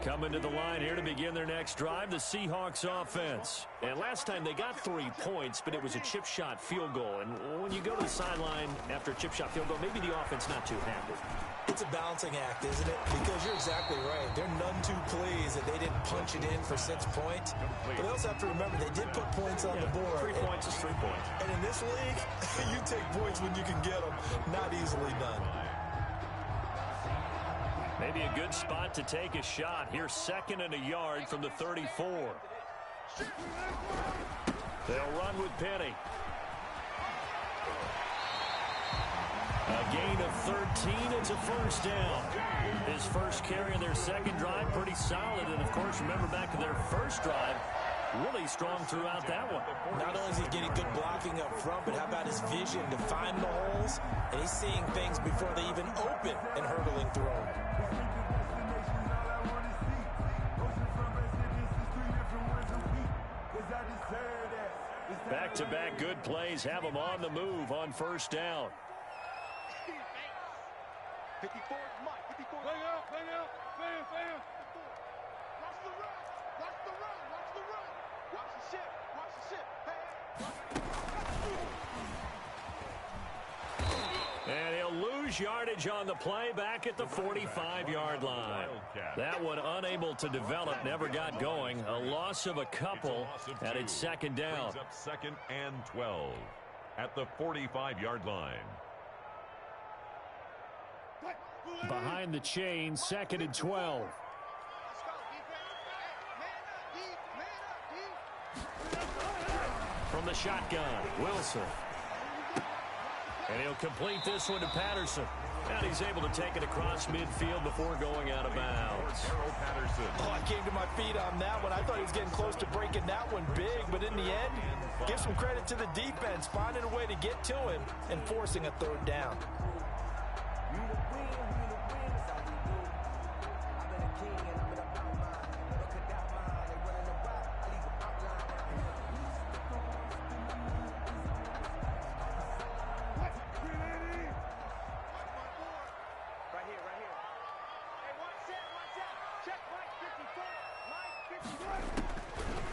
Coming to the line here to begin their next drive, the Seahawks offense. And last time they got 3 points, but it was a chip shot field goal. And when you go to the sideline after a chip shot field goal, maybe the offense not too happy. It's a balancing act, isn't it? Because you're exactly right. They're none too pleased that they didn't punch it in for 6 points. But they also have to remember they did put points on the board. 3 points is 3 points. And in this league, you take points when you can get them. Not easily done. Maybe a good spot to take a shot. Here's 2nd and a yard from the 34. They'll run with Penny. A gain of 13. It's a first down. His first carry of their second drive, pretty solid. And, of course, remember back to their first drive, really strong throughout that one. Not only is he getting good blocking up front, but how about his vision to find the holes? And he's seeing things before they even open and hurdling through them. Back-to-back good plays have them on the move on first down. 54 is Mike. 54. Bang out. Fam. Watch the run. Watch the ship. And he'll lose yardage on the play back at the 45-yard line. That one unable to develop, never got going. A loss of a couple, and it's second down. Up 2nd and 12 at the 45-yard line. Behind the chain, 2nd and 12. From the shotgun, Wilson. And he'll complete this one to Patterson. And he's able to take it across midfield before going out of bounds. Oh, I came to my feet on that one. I thought he was getting close to breaking that one big, but in the end, give some credit to the defense, finding a way to get to him and forcing a third down.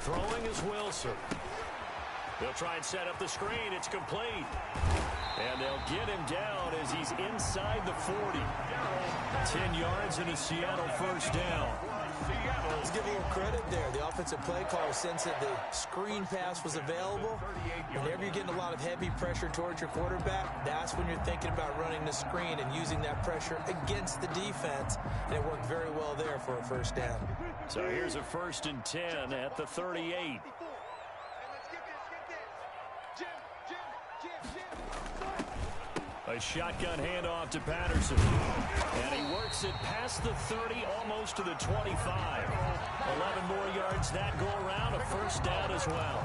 Throwing is Wilson. They'll try and set up the screen. It's complete. And they'll get him down as he's inside the 40. 10 yards and a Seattle first down. Let's give a little credit there. The offensive play caller sensed that the screen pass was available. Whenever you're getting a lot of heavy pressure towards your quarterback, that's when you're thinking about running the screen and using that pressure against the defense. And it worked very well there for a first down. So here's a 1st and 10 at the 38. A shotgun handoff to Patterson. And he works it past the 30, almost to the 25. 11 more yards that go around, a first down as well.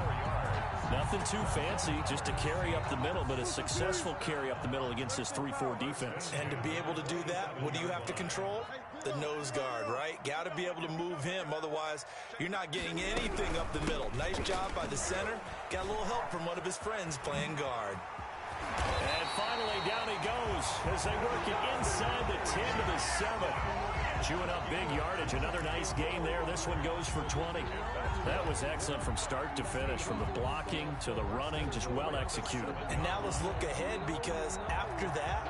Nothing too fancy, just a carry up the middle, but a successful carry up the middle against this 3-4 defense. And to be able to do that, what do you have to control? The nose guard, right? Got to be able to move him, otherwise you're not getting anything up the middle. Nice job by the center. Got a little help from one of his friends playing guard. And finally, down he goes as they work it inside the 10 to the 7. Chewing up big yardage. Another nice gain there. This one goes for 20. That was excellent from start to finish, from the blocking to the running, just well executed. And now let's look ahead, because after that,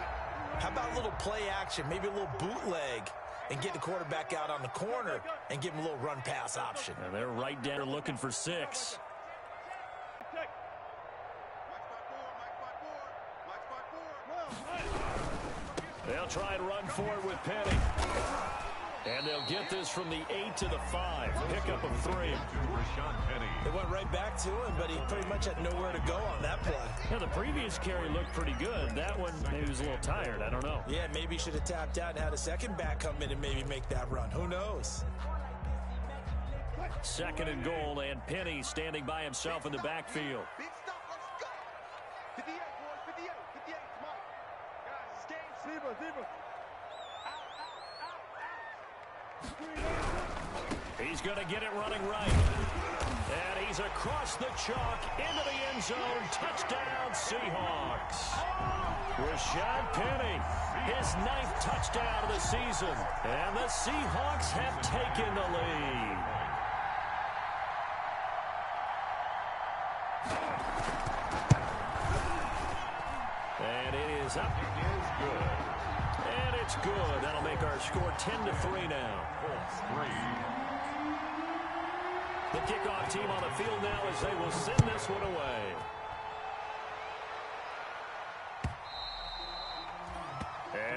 how about a little play action, maybe a little bootleg, and get the quarterback out on the corner and give him a little run-pass option. And they're right down looking for 6. They'll try and run for it with Penny. And they'll get this from the 8 to the 5. Pickup of 3. They went right back to him, but he pretty much had nowhere to go on that play. Yeah, the previous carry looked pretty good. That one, maybe he was a little tired. I don't know. Yeah, maybe he should have tapped out and had a second back come in and maybe make that run. Who knows? 2nd and goal, and Penny standing by himself in the backfield. Big stop, let's go. 58, boys, 58. 58, come on. Guys, it's game. Zebra. He's going to get it running right. And he's across the chalk into the end zone. Touchdown, Seahawks. Rashad Penny, his 9th touchdown of the season. And the Seahawks have taken the lead. And it is up. It is good. And it's good. That'll make our score 10-3 now. Colts 3. The kickoff team on the field now as they will send this one away.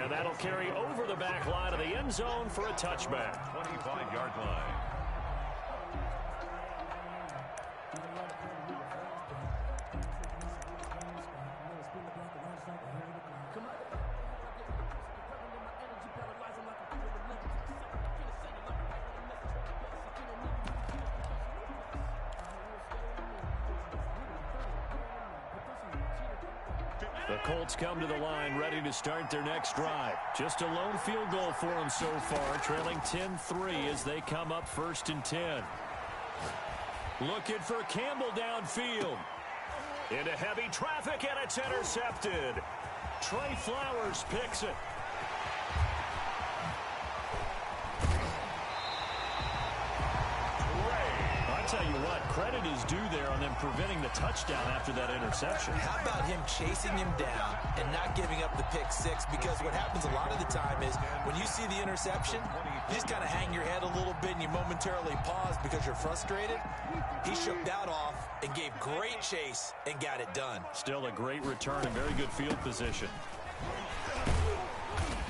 And that'll carry over the back line of the end zone for a touchback. 25-yard line. The Colts come to the line ready to start their next drive. Just a lone field goal for them so far, trailing 10-3 as they come up 1st and 10. Looking for Campbell downfield. Into heavy traffic, and it's intercepted. Trey Flowers picks it. I'll tell you what, credit is due there on them preventing the touchdown after that interception. How about him chasing him down and not giving up the pick six? Because what happens a lot of the time is when you see the interception, you just kind of hang your head a little bit and you momentarily pause because you're frustrated. He shook that off and gave great chase and got it done. Still a great return and very good field position.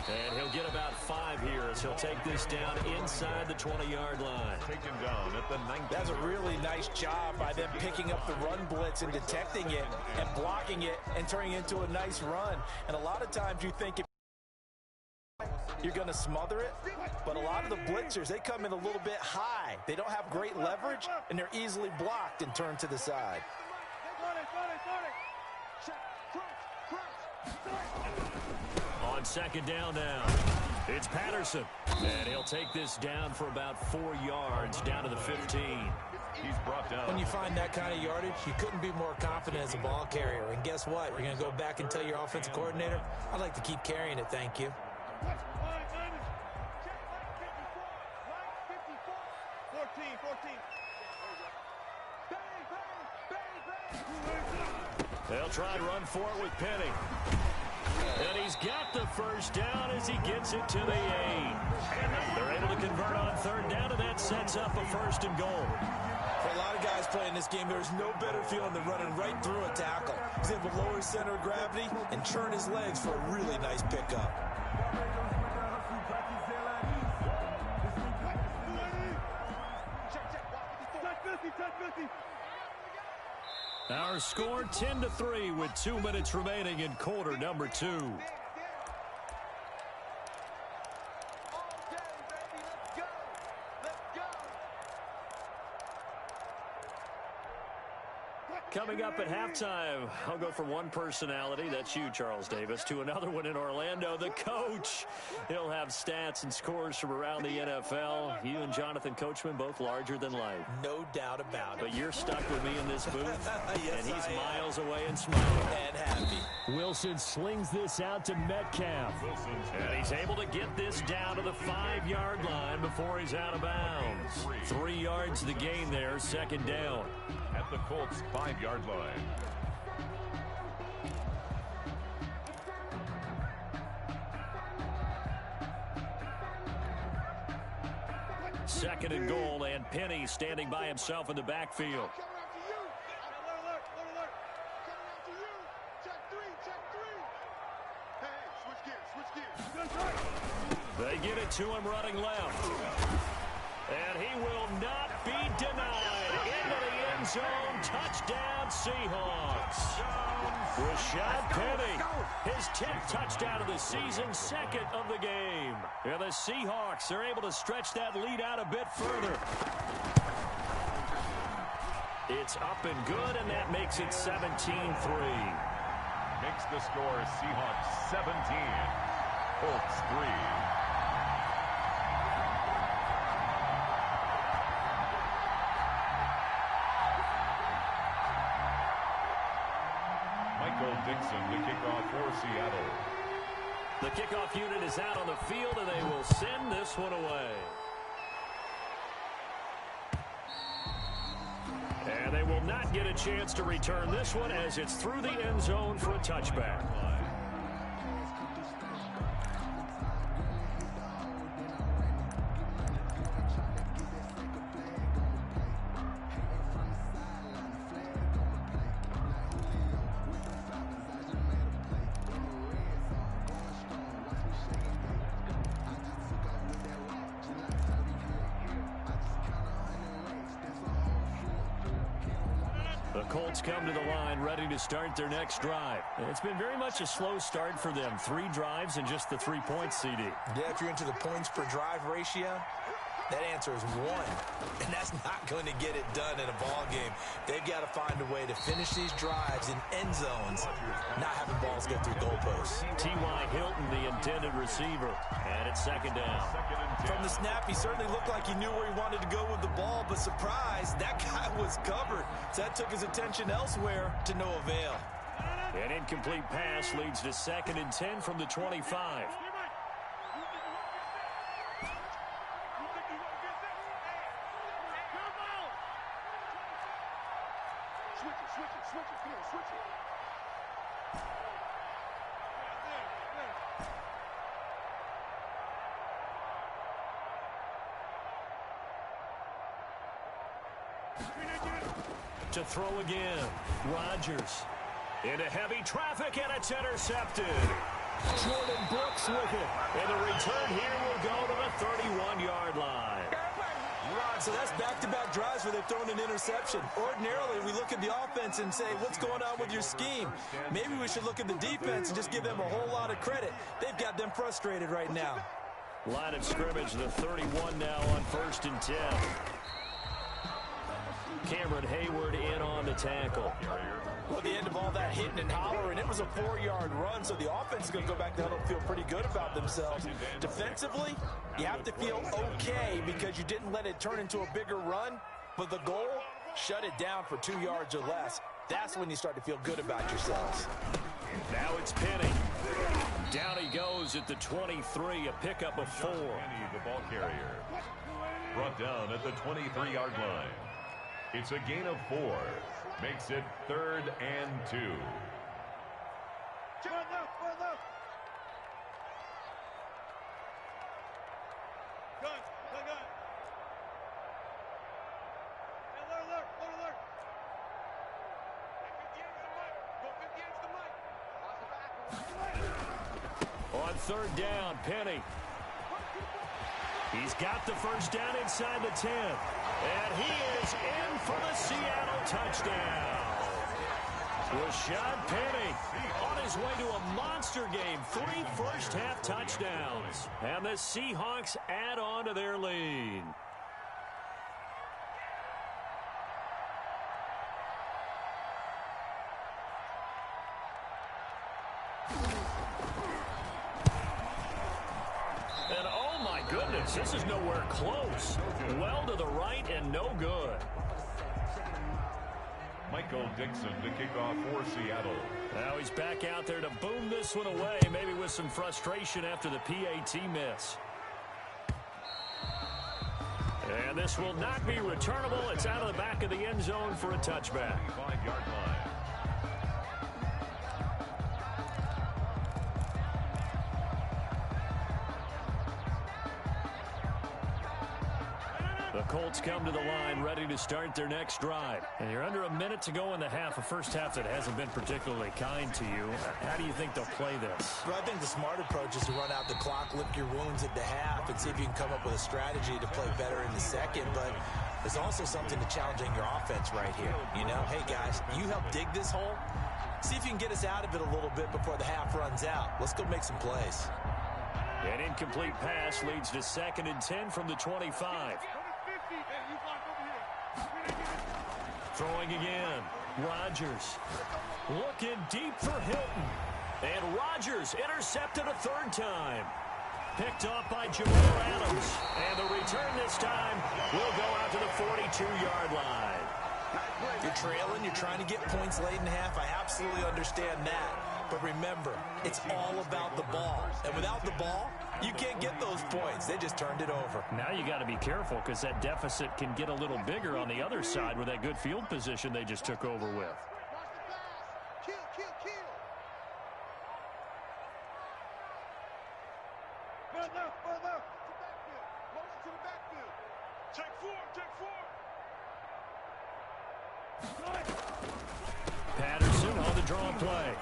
And he'll get about 5 here as he'll take this down inside the 20-yard line. Taken down at the 19. That's a really nice job by them picking up the run blitz and detecting it and blocking it and turning it into a nice run. And a lot of times you think you're going to smother it, but a lot of the blitzers, they come in a little bit high. They don't have great leverage, and they're easily blocked and turned to the side. On 2nd down now, it's Patterson. And he'll take this down for about 4 yards down to the 15. He's brought down. When you find that kind of yardage, you couldn't be more confident as a ball carrier. And guess what? You're going to go back and tell your offensive coordinator, I'd like to keep carrying it, thank you. 14. They'll try and run for it with Penny. And he's got the first down as he gets it to the 8. They're able to convert on 3rd down, and that sets up a 1st and goal. For a lot of guys playing this game, there's no better feeling than running right through a tackle. He's able to lower his center of gravity and churn his legs for a really nice pickup. Our score 10-3 with 2 minutes remaining in quarter number 2. Coming up at halftime, I'll go from one personality, that's you, Charles Davis, to another one in Orlando, the coach. He'll have stats and scores from around the NFL. You and Jonathan Coachman, both larger than life. No doubt about it. But you're stuck with me in this booth, Yes, and he's I am. miles away and smiling. And happy. Wilson slings this out to Metcalf. And he's able to get this down to the 5-yard line before he's out of bounds. 3 yards the gain there, 2nd down. At the Colts 5-yard line. Second and goal, and Penny standing by himself in the backfield. They get it to him running left. And he will not be denied. Into the end zone. Touchdown, Seahawks. Rashad Penny, his 10th touchdown of the season, 2nd of the game. And the Seahawks are able to stretch that lead out a bit further. It's up and good, and that makes it 17-3. Makes the score Seahawks 17, Colts 3. for Seattle. The kickoff unit is out on the field, and they will send this one away. And they will not get a chance to return this one as it's through the end zone for a touchback. The Colts come to the line ready to start their next drive. It's been very much a slow start for them. 3 drives and just the 3 points, CD. Yeah, if you're into the points per drive ratio, that answer is 1. And that's not going to get it done in a ball game. They've got to find a way to finish these drives in end zones, not having balls go through goalposts. T.Y. Hilton, the intended receiver. And it's second down. From the snap, he certainly looked like he knew where he wanted to go with the ball, but surprise, that guy was covered. So that took his attention elsewhere to no avail. An incomplete pass leads to 2nd and 10 from the 25. To throw again. Rodgers into heavy traffic, and it's intercepted. Jordan Brooks with it. And the return here will go to the 31-yard line. So that's back-to-back drives where they've thrown an interception. Ordinarily, we look at the offense and say, what's going on with your scheme? Maybe we should look at the defense and just give them a whole lot of credit. They've got them frustrated right now. Line of scrimmage, the 31 now on 1st and 10. Cameron Hayward in on the tackle. Well, at the end of all that hitting and hollering, it was a 4-yard run, so the offense is going to go back down and feel pretty good about themselves. Defensively, you have to feel okay because you didn't let it turn into a bigger run, but the goal, shut it down for 2 yards or less. That's when you start to feel good about yourselves. Now it's Penny. Down he goes at the 23, a pickup of 4. Penny, the ball carrier, brought down at the 23-yard line. It's a gain of 4. Makes it 3rd and 2. On 3rd down, Penny. He's got the first down inside the 10. And he is in for the Seattle touchdown. Rashad Penny on his way to a monster game. 3 first-half touchdowns. And the Seahawks add on to their lead. And oh my goodness, this is nowhere close. Well to the right and no good. Michael Dixon to kick off for Seattle. Now he's back out there to boom this one away, maybe with some frustration after the PAT miss. And this will not be returnable. It's out of the back of the end zone for a touchback. 5-yard line. The Colts come to the line ready to start their next drive. And you're under a minute to go in the half, a first half that hasn't been particularly kind to you. How do you think they'll play this? Well, I think the smart approach is to run out the clock, lick your wounds at the half, and see if you can come up with a strategy to play better in the second. But there's also something to challenging your offense right here. You know, hey, guys, you help dig this hole. See if you can get us out of it a little bit before the half runs out. Let's go make some plays. An incomplete pass leads to 2nd and 10 from the 25. Throwing again. Rodgers looking deep for Hilton. And Rodgers intercepted a 3rd time. Picked off by Jamal Adams. And the return this time will go out to the 42-yard line. You're trailing. You're trying to get points late in half. I absolutely understand that. But remember, it's all about the ball. And without the ball, you can't get those points. They just turned it over. Now you got to be careful because that deficit can get a little bigger on the other side with that good field position they just took over with. Patterson on the draw play.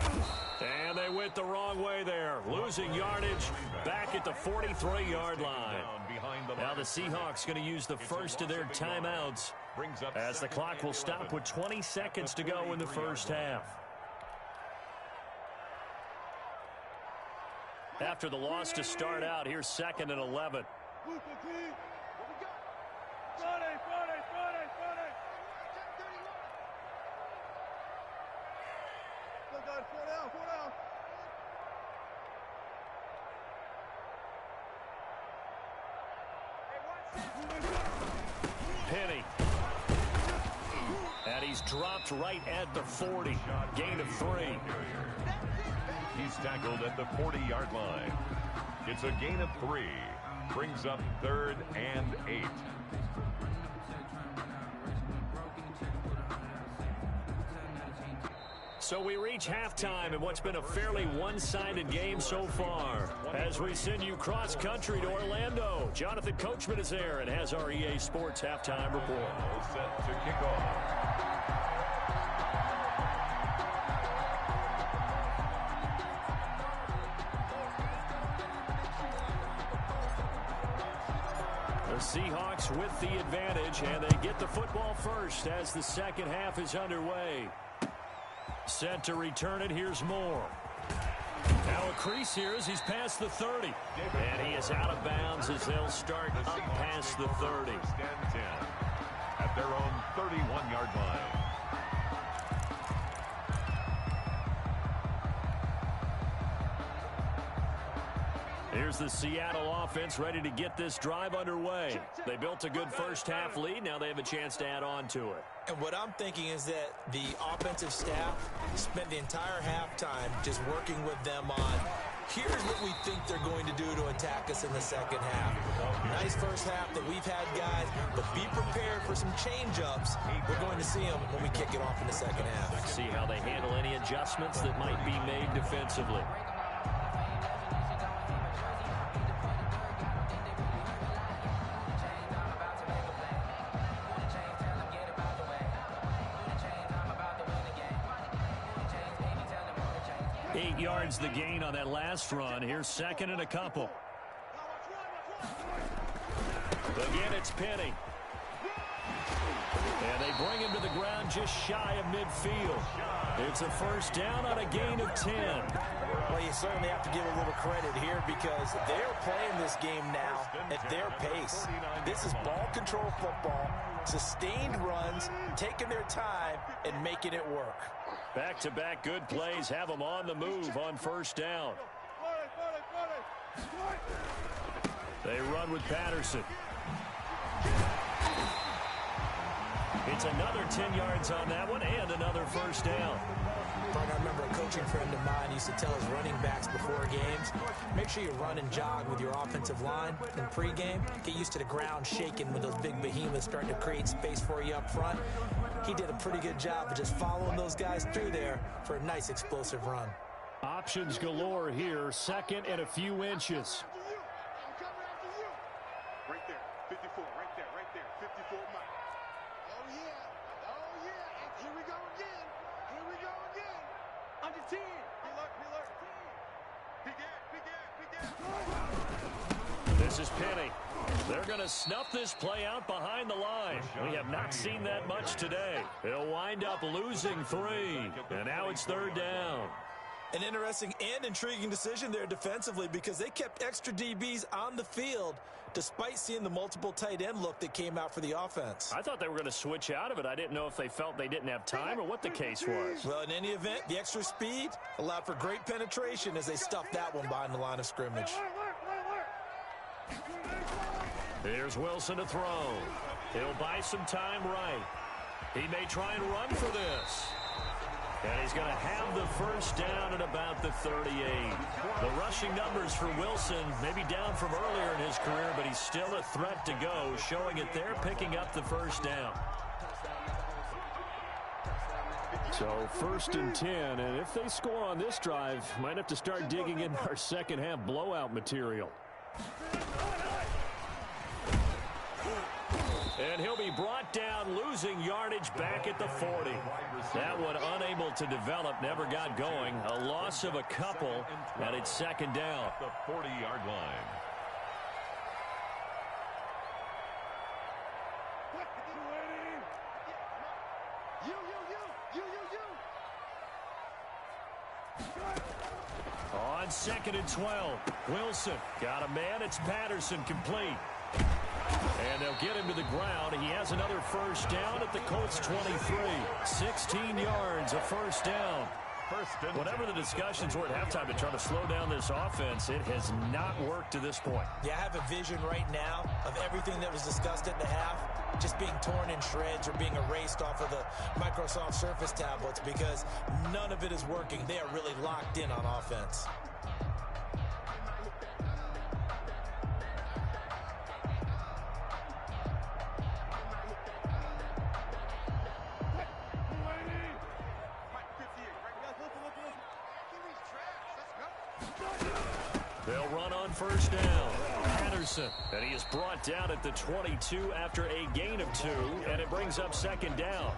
And they went the wrong way there. Losing yardage back at the 43-yard line. Now the Seahawks going to use the first of their timeouts as the clock will stop with 20 seconds to go in the first half. After the loss to start out, here's 2nd and 11. Penny. And he's dropped right at the 40. Gain of 3. He's tackled at the 40-yard line. It's a gain of 3. Brings up 3rd and 8. So we reach halftime in what's been a fairly one-sided game so far. As we send you cross-country to Orlando, Jonathan Coachman is there and has our EA Sports halftime report. All set to kick off. The Seahawks with the advantage, and they get the football first as the second half is underway. Set to return it. Here's Moore. Now a crease here as he's past the 30. And he is out of bounds as they'll start up past the 30. Stand 10 at their own 31-yard line. Here's the Seattle offense ready to get this drive underway. They built a good first half lead. Now they have a chance to add on to it. And what I'm thinking is that the offensive staff spent the entire halftime just working with them on, here's what we think they're going to do to attack us in the second half. Nice first half that we've had, guys, but be prepared for some change-ups. We're going to see them when we kick it off in the second half. See how they handle any adjustments that might be made defensively. Yards the gain on that last run. Here's 2nd and a couple. Again, it's Penny. And they bring him to the ground just shy of midfield. It's a first down on a gain of 10. Well, you certainly have to give a little credit here because they're playing this game now at their pace. This is ball control football, sustained runs, taking their time, and making it work. Back-to-back good plays have them on the move on first down. They run with Patterson. It's another 10 yards on that one and another first down. I remember a coaching friend of mine used to tell his running backs before games, make sure you run and jog with your offensive line in pregame. Get used to the ground shaking when those big behemoths starting to create space for you up front. He did a pretty good job of just following those guys through there for a nice explosive run. Options galore here. 2nd and a few inches. Right there, 54, right there, 54 Mike. Oh yeah, and here we go again. Under 10. Be alert. Big This is Penny. They're going to snuff this play out behind the line. We have not seen that much today. He'll wind up losing 3. And now it's 3rd down. An interesting and intriguing decision there defensively because they kept extra DBs on the field despite seeing the multiple tight end look that came out for the offense. I thought they were going to switch out of it. I didn't know if they felt they didn't have time or what the case was. Well, in any event, the extra speed allowed for great penetration as they stuffed that one behind the line of scrimmage. Here's Wilson to throw. He'll buy some time right. He may try and run for this. And he's going to have the first down at about the 38. The rushing numbers for Wilson maybe down from earlier in his career, but he's still a threat to go, showing it there, picking up the first down. So 1st and 10, and if they score on this drive, might have to start digging in our second half blowout material. And he'll be brought down, losing yardage back at the 40. That one unable to develop, never got going. A loss of a couple, and it's 2nd down. The 40-yard line. On 2nd and 12, Wilson got a man. It's Patterson, complete. And they'll get him to the ground. He has another first down at the Colts 23. 16 yards, a first down. Whatever the discussions were at halftime to try to slow down this offense, it has not worked to this point. Yeah, I have a vision right now of everything that was discussed at the half just being torn in shreds or being erased off of the Microsoft Surface tablets because none of it is working. They are really locked in on offense. They'll run on first down. Patterson, and he is brought down at the 22 after a gain of 2, and it brings up 2nd down.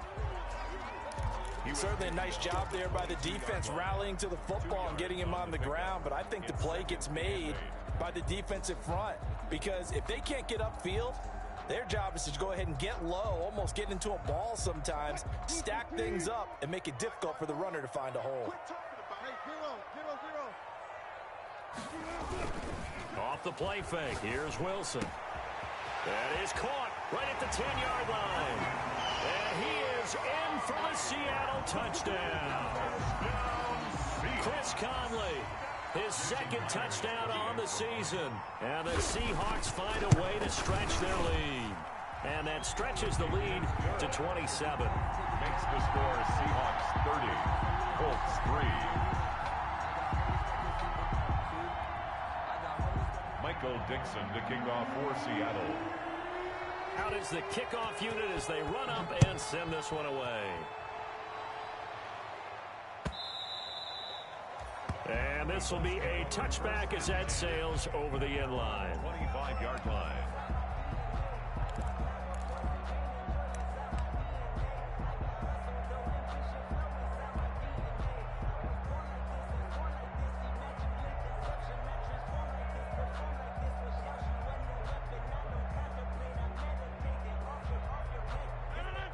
Certainly a nice job there by the defense rallying to the football and getting him on the ground, but I think the play gets made by the defensive front because if they can't get upfield, their job is to go ahead and get low, almost get into a ball sometimes, stack things up, and make it difficult for the runner to find a hole. Off the play fake, here's Wilson. That is caught right at the 10-yard line. And he is in for the Seattle touchdown. Chris Conley, his 2nd touchdown on the season. And the Seahawks find a way to stretch their lead. And that stretches the lead to 27. Makes the score Seahawks 30, Colts 3. Michael Dixon to kick off for Seattle. Out is the kickoff unit as they run up and send this one away. And this will be a touchback as that sails over the end line. 25-yard line.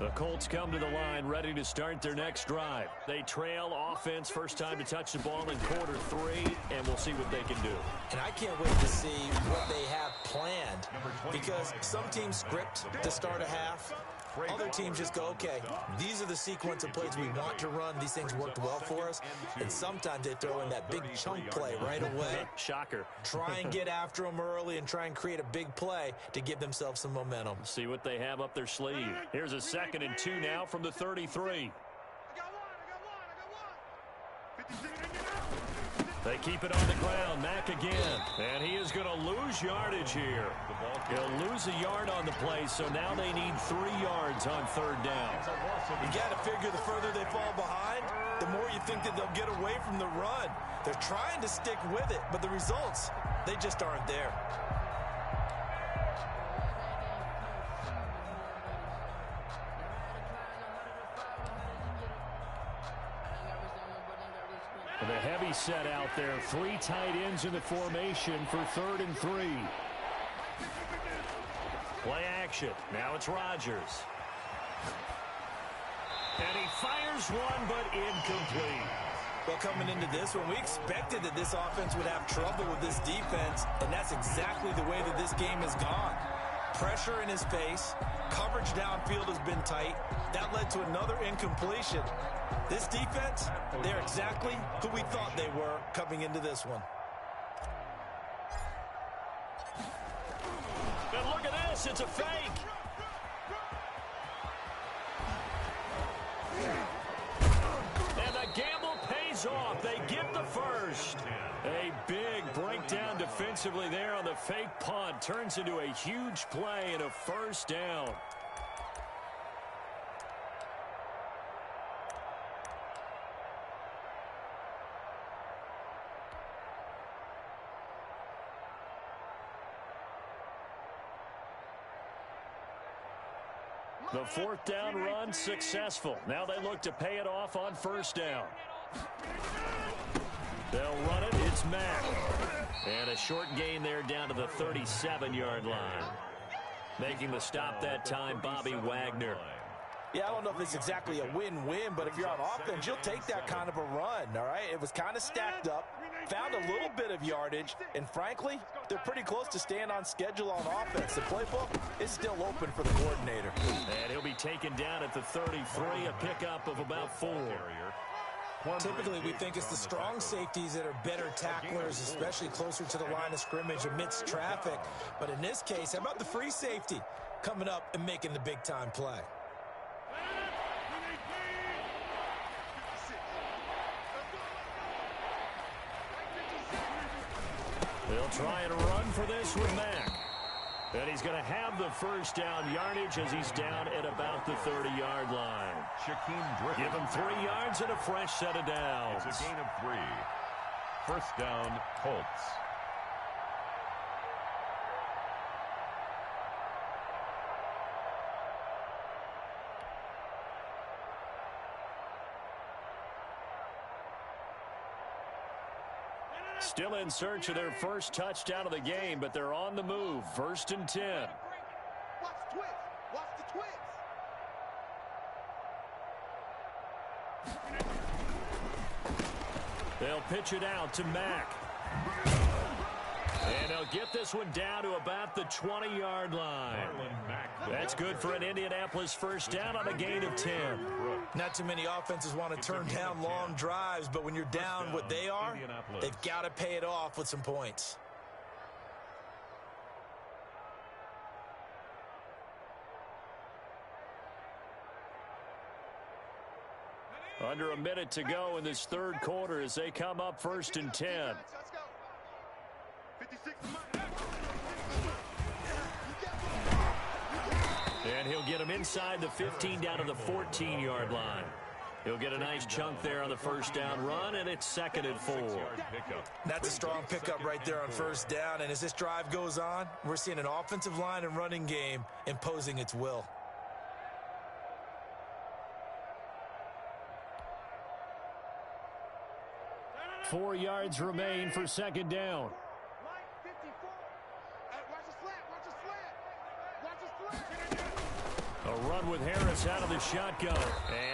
The Colts come to the line ready to start their next drive. They trail offense, first time to touch the ball in quarter 3, and we'll see what they can do. And I can't wait to see what they have planned because some teams script to start a half. Other teams just go, okay, these are the sequence of plays we want to run. These things worked well for us. And sometimes they throw in that big chunk play right away. Shocker. Try and get after them early and try and create a big play to give themselves some momentum. See what they have up their sleeve. Here's a 2nd and 2 now from the 33. They keep it on the ground. Mack again. And he is going to lose yardage here. He'll lose a yard on the play, so now they need 3 yards on 3rd down. You got to figure the further they fall behind, the more you think that they'll get away from the run. They're trying to stick with it, but the results, they just aren't there. The heavy set out there. 3 tight ends in the formation for 3rd and 3. Play action. Now it's Rodgers. And he fires one, but incomplete. Well, coming into this one, we expected that this offense would have trouble with this defense, and that's exactly the way that this game has gone. Pressure in his face. Coverage downfield has been tight. That led to another incompletion. This defense, they're exactly who we thought they were coming into this one. And look at this. It's a fake. And the goes off. They get the first. A big breakdown defensively there on the fake punt. Turns into a huge play and a first down. The fourth down run successful. Now they look to pay it off on first down. They'll run it. It's Mack. And a short gain there down to the 37-yard line. Making the stop that time, Bobby Wagner. Yeah, I don't know if it's exactly a win-win, but if you're on offense, you'll take that kind of a run, all right? It was kind of stacked up, found a little bit of yardage, and frankly, they're pretty close to staying on schedule on offense. The playbook is still open for the coordinator. And he'll be taken down at the 33, a pickup of about 4. Typically, we think it's the strong safeties that are better tacklers, especially closer to the line of scrimmage amidst traffic. But in this case, how about the free safety coming up and making the big-time play? They'll try and run for this with Mack. And he's going to have the first down yardage as he's down at about the 30-yard line. Give him 3 yards and a fresh set of downs. It's a gain of 3. First down, Colts. Still in search of their first touchdown of the game, but they're on the move. First and 10. Watch the twist. Watch the twist. They'll pitch it out to Mack. And they'll get this one down to about the 20-yard line. That's good for an Indianapolis first down on a gain of 10. Not too many offenses want to turn down long drives, but when you're down what they are, they've got to pay it off with some points. Under a minute to go in this third quarter as they come up first and 10. Let's go. 56. And he'll get him inside the 15 down to the 14-yard line. He'll get a nice chunk there on the first down run, and it's second and 4. That's a strong pickup right there on first down, and as this drive goes on, we're seeing an offensive line and running game imposing its will. Four yards remain for second down. A run with Harris out of the shotgun.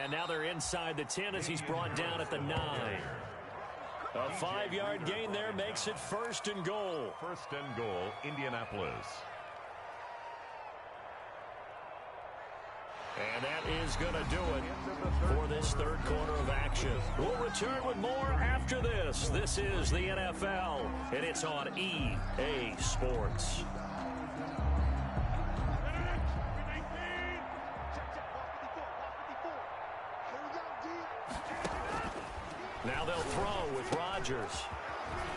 And now they're inside the 10 as he's brought down at the 9. A 5-yard gain there makes it first and goal. First and goal, Indianapolis. And that is going to do it for this third quarter of action. We'll return with more after this. This is the NFL, and it's on EA Sports. Now they'll throw with Rodgers.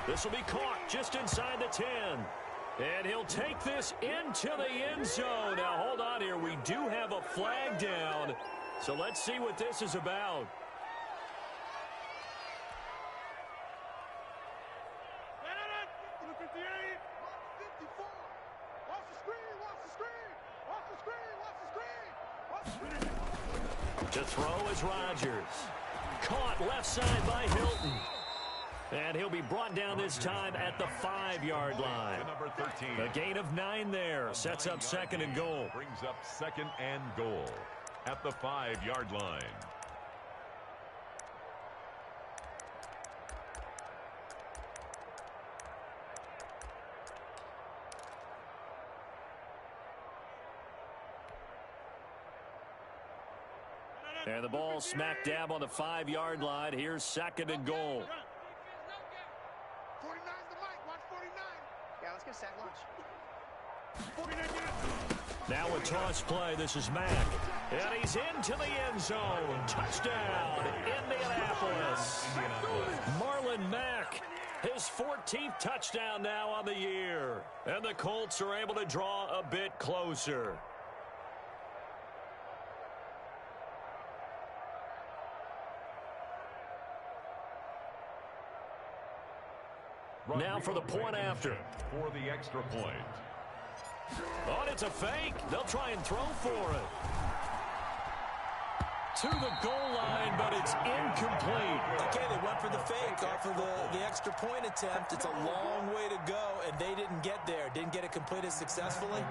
This will be caught just inside the 10. And he'll take this into the end zone. Now, hold on here. We do have a flag down. So let's see what this is about. To throw is Rodgers. Caught left side by Hilton. And he'll be brought down this time at the 5-yard line. Number 13. A gain of 9 there. Sets up second and goal. Brings up second and goal at the 5-yard line. And the ball smack dab on the 5-yard line. Here's second and goal. 49's the mic. Watch 49. Yeah, let's get sack lunch. Now a toss play. This is Mack. And he's into the end zone. Touchdown, Indianapolis. Marlon Mack, his 14th touchdown now on the year. And the Colts are able to draw a bit closer. Now for the point after. For the extra point. Oh, it's a fake. They'll try and throw for it. To the goal line, but it's incomplete. Okay, they went for the fake off of the extra point attempt. It's a long way to go, and they didn't get there. Didn't get it completed successfully.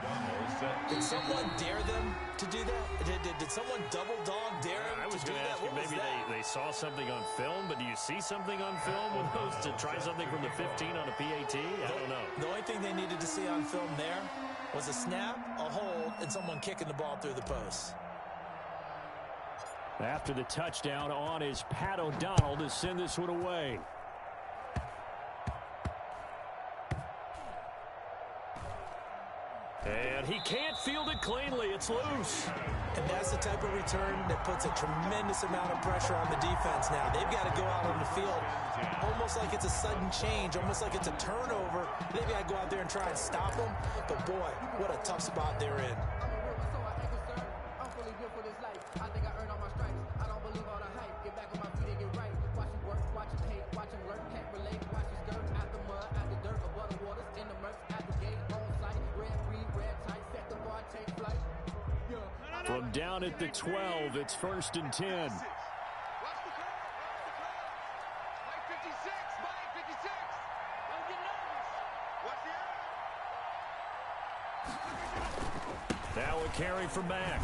Did someone dare them to do that? Did someone double dog dare them I was to do going to that? ask you, maybe they saw something on film, but do you see something on film with those to try something from the 15 on a PAT? I don't know. The only thing they needed to see on film there was a snap, a hold, and someone kicking the ball through the post. After the touchdown on is Pat O'Donnell to send this one away. And he can't field it cleanly. It's loose. And that's the type of return that puts a tremendous amount of pressure on the defense now. They've got to go out on the field almost like it's a sudden change, almost like it's a turnover. They've got to go out there and try and stop them. But, boy, what a tough spot they're in. From down at the 12, it's 1st and 10. Now a carry for Mack.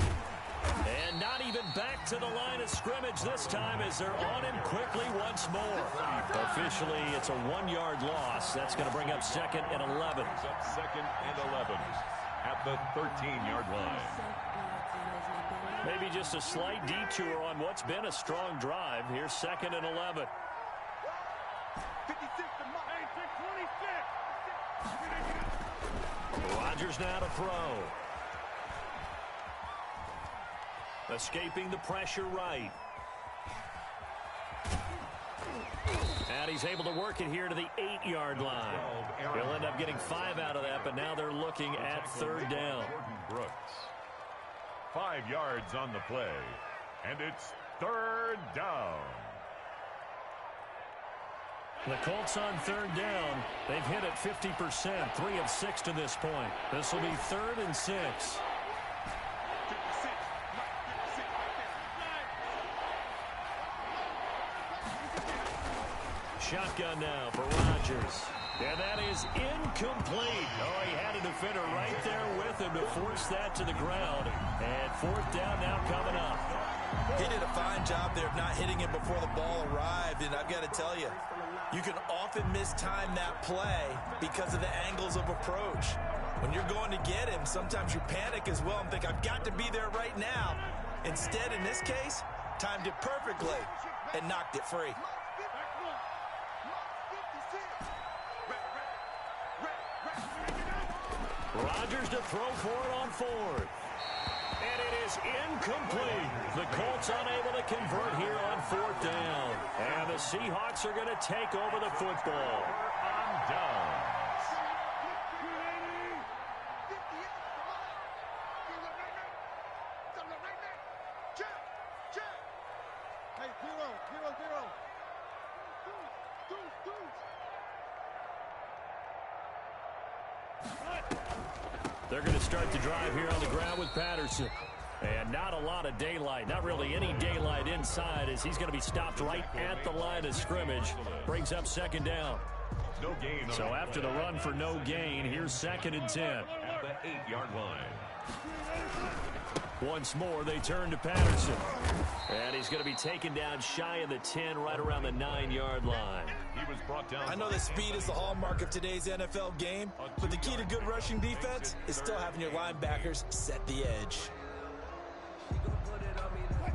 And not even back to the line of scrimmage this time as they're on him quickly once more. Officially, it's a 1-yard loss. That's going to bring up 2nd and 11. Up 2nd and 11 at the 13-yard line. Maybe just a slight detour on what's been a strong drive. Here's 2nd and 11. 56 to Mike. 26. Rodgers now to throw. Escaping the pressure right. And he's able to work it here to the 8-yard line. He'll end up getting 5 out of that, but now they're looking at 3rd down. Brooks. 5 yards on the play, and it's 3rd down. The Colts on 3rd down. They've hit it 50%, 3 of 6 to this point. This will be 3rd and 6. Shotgun now for Rodgers. And that is incomplete. Oh, he had a defender right there with him to force that to the ground. And 4th down now coming up. He did a fine job there of not hitting him before the ball arrived. And I've got to tell you, you can often mistime that play because of the angles of approach. When you're going to get him, sometimes you panic as well and think, I've got to be there right now. Instead, in this case, timed it perfectly and knocked it free. Rodgers to throw for it on 4th. And it is incomplete. The Colts unable to convert here on 4th down. And the Seahawks are going to take over the football. On downs. Hey, 0-0-0. Deuce. They're going to start the drive here on the ground with Patterson. And not a lot of daylight, not really any daylight inside as he's going to be stopped right at the line of scrimmage. Brings up 2nd down. No gain. So after the run for no gain, here's 2nd and 10. At the 8-yard line. Once more, they turn to Patterson. And he's going to be taken down shy of the 10, right around the 9-yard line. He was brought down. I know that speed is the hallmark of today's NFL game, but the key to good rushing defense is still having your linebackers set the edge.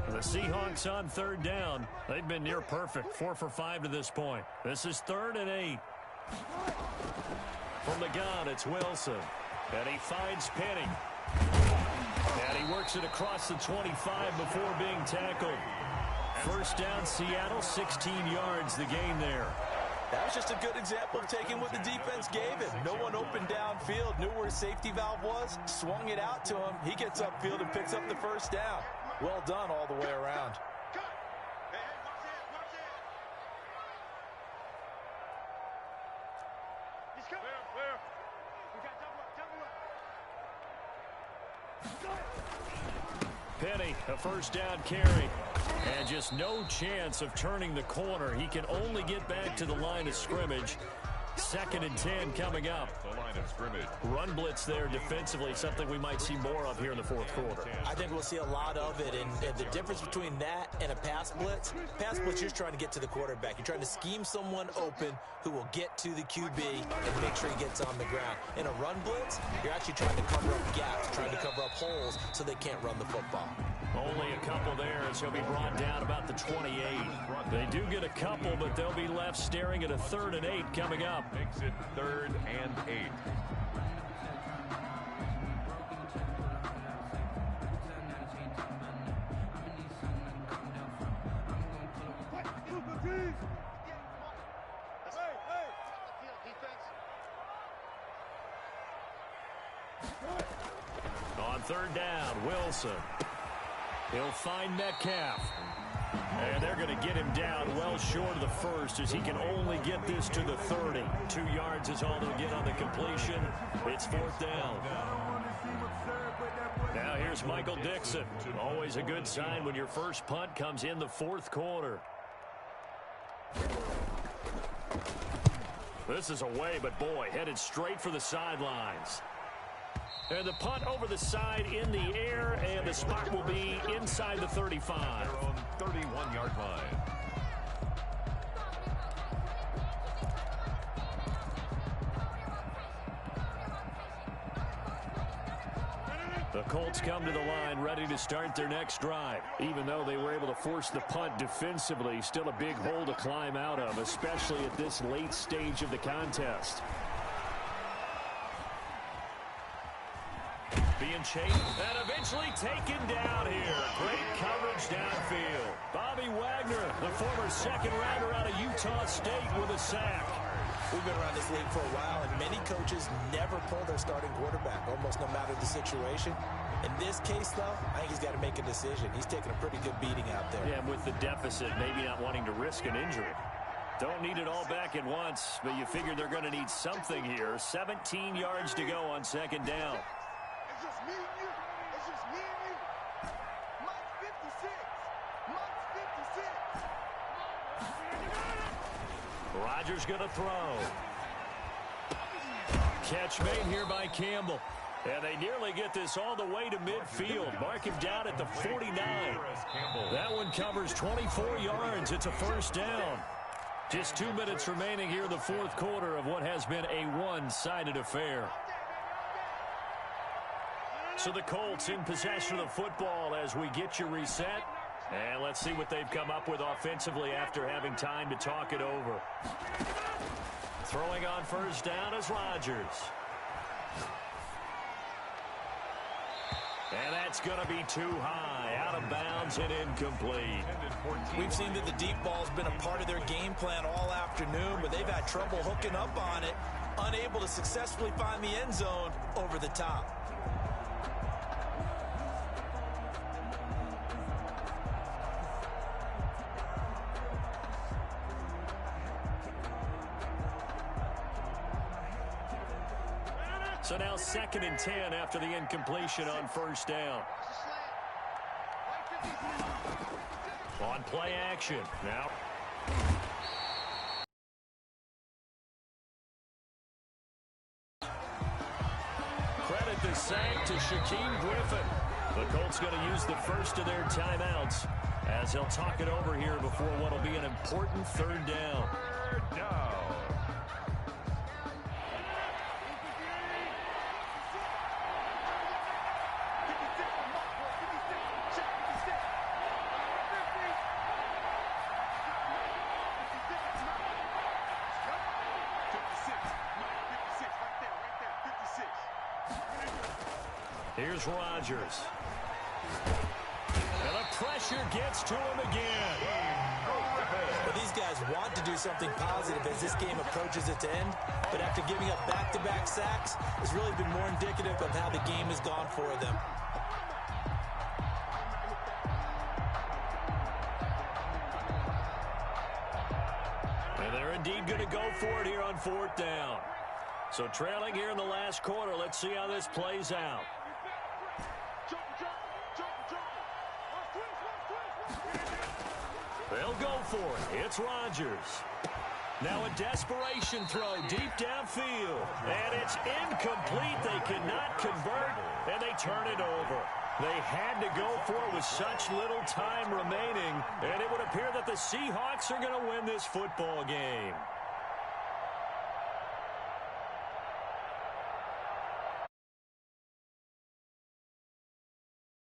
The Seahawks on 3rd down. They've been near perfect, 4 for 5 to this point. This is 3rd and 8. From the gun, it's Wilson. And he finds Penny. And he works it across the 25 before being tackled. First down, Seattle, 16 yards the gain there. That was just a good example of taking what the defense gave him. No one opened downfield, knew where his safety valve was, swung it out to him. He gets upfield and picks up the first down. Well done all the way around. Penny, a first down carry. And just no chance of turning the corner. He can only get back to the line of scrimmage. 2nd and 10 coming up. The line of scrimmage. Run blitz there defensively, something we might see more of here in the 4th quarter. I think we'll see a lot of it, and the difference between that and a pass blitz, you're just trying to get to the quarterback. You're trying to scheme someone open who will get to the QB and make sure he gets on the ground. In a run blitz, you're actually trying to cover up gaps, trying to cover up holes so they can't run the football. Only a couple there as he'll be brought down about the 28. They do get a couple, but they'll be left staring at a 3rd and 8 coming up. Makes it 3rd and 8. On 3rd down, Wilson. He'll find Metcalf. And they're going to get him down well short of the first as he can only get this to the 30. 2 yards is all they'll get on the completion. It's 4th down. Now here's Michael Dixon. Always a good sign when your first punt comes in the 4th quarter. This is away, but boy, headed straight for the sidelines. And the punt over the side in the air, and the spot will be inside the 35. Their own 31-yard line. The Colts come to the line ready to start their next drive. Even though they were able to force the punt defensively, still a big hole to climb out of, especially at this late stage of the contest. Being chased and eventually taken down here. Great coverage downfield. Bobby Wagner, the former 2nd rounder out of Utah State, with a sack. We've been around this league for a while, and many coaches never pull their starting quarterback, almost no matter the situation. In this case, though, I think he's got to make a decision. He's taking a pretty good beating out there. Yeah, and with the deficit, maybe not wanting to risk an injury. Don't need it all back at once, but you figure they're going to need something here. 17 yards to go on 2nd down. It's just me and you. It's just me and you. Mike's 56. Mike's 56. Rodgers going to throw. Catch made here by Campbell. And they nearly get this all the way to midfield. Mark him down at the 49. That one covers 24 yards. It's a 1st down. Just 2 minutes remaining here in the 4th quarter of what has been a one-sided affair. So the Colts in possession of the football as we get you reset. And let's see what they've come up with offensively after having time to talk it over. Throwing on 1st down is Rodgers. And that's going to be too high, out of bounds and incomplete. We've seen that the deep ball's been a part of their game plan all afternoon, but they've had trouble hooking up on it, unable to successfully find the end zone over the top. So now 2nd and 10 after the incompletion on 1st down. On play action. Now. Credit the sack to Shaquem Griffin. The Colts going to use the first of their timeouts as they'll talk it over here before what will be an important 3rd down. 3rd down. Here's Rodgers. And the pressure gets to him again. Well, these guys want to do something positive as this game approaches its end, but after giving up back-to-back sacks, it's really been more indicative of how the game has gone for them. And they're indeed going to go for it here on 4th down. So trailing here in the last quarter, let's see how this plays out. They'll go for it. It's Rodgers. Now a desperation throw deep downfield. And it's incomplete. They cannot convert, and they turn it over. They had to go for it with such little time remaining, and it would appear that the Seahawks are going to win this football game.